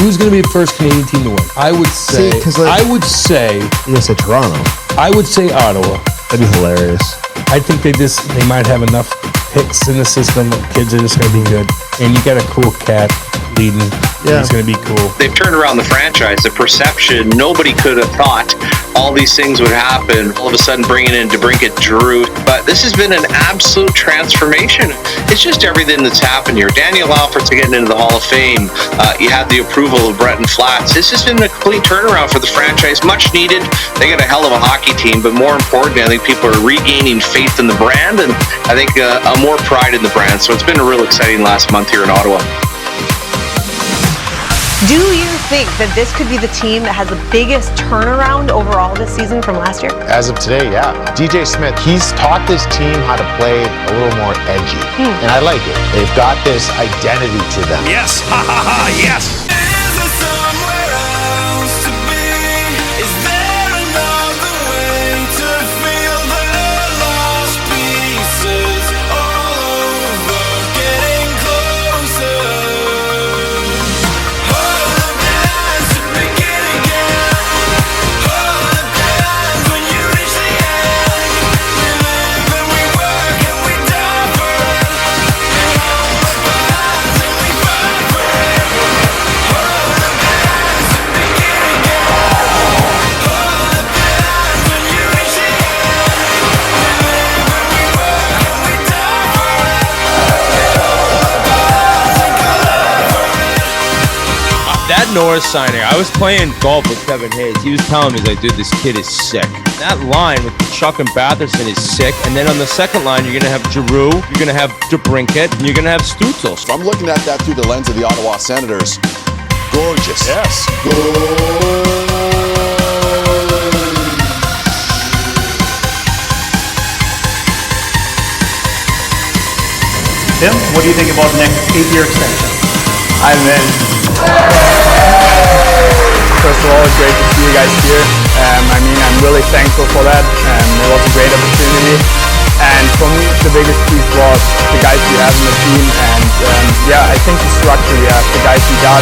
Who's going to be the first Canadian team to win? I would say. You're gonna say Toronto. I would say Ottawa. That'd be hilarious. I think they might have enough picks in the system. Kids are just going to be good, and you got a cool cat leading. Yeah, he's going to be cool. They've turned around the franchise. The perception, nobody could have thought all these things would happen. All of a sudden, bringing in DeBrincat, Drew, but this has been an absolute transformation. It's just everything that's happened here. Daniel Alfred's getting into the Hall of Fame. You have the approval of Breton Flats. It's just been a complete turnaround for the franchise. Much needed. They got a hell of a hockey team, but more importantly, I think people are regaining faith in the brand, and I think more pride in the brand. So it's been a real exciting last month here in Ottawa. Do you think that this could be the team that has the biggest turnaround overall this season from last year? As of today, yeah. DJ Smith, he's taught this team how to play a little more edgy. And I like it. They've got this identity to them. Yes! Ha ha ha! Yes! That Norris signing, I was playing golf with Kevin Hayes. He was telling me, he's like, dude, this kid is sick. That line with Chuck and Batherson is sick. And then on the second line, you're going to have Giroux, you're going to have DeBrincat, and you're going to have Stützle. I'm looking at that through the lens of the Ottawa Senators. Gorgeous. Yes. Tim, what do you think about the next 8-year extension? I'm in. First of all, it's great to see you guys here. I'm really thankful for that. It was a great opportunity. And for me, the biggest piece was the guys we have in the team. And I think the structure we have, the guys we got.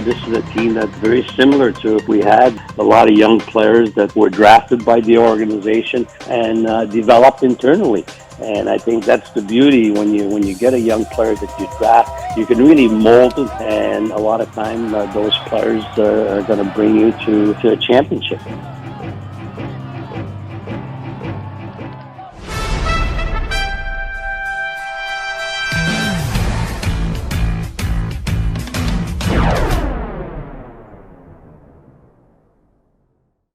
This is a team that's very similar to if we had a lot of young players that were drafted by the organization and developed internally. And I think that's the beauty when you get a young player that you draft, you can really mold it, and a lot of time those players are going to bring you to a championship.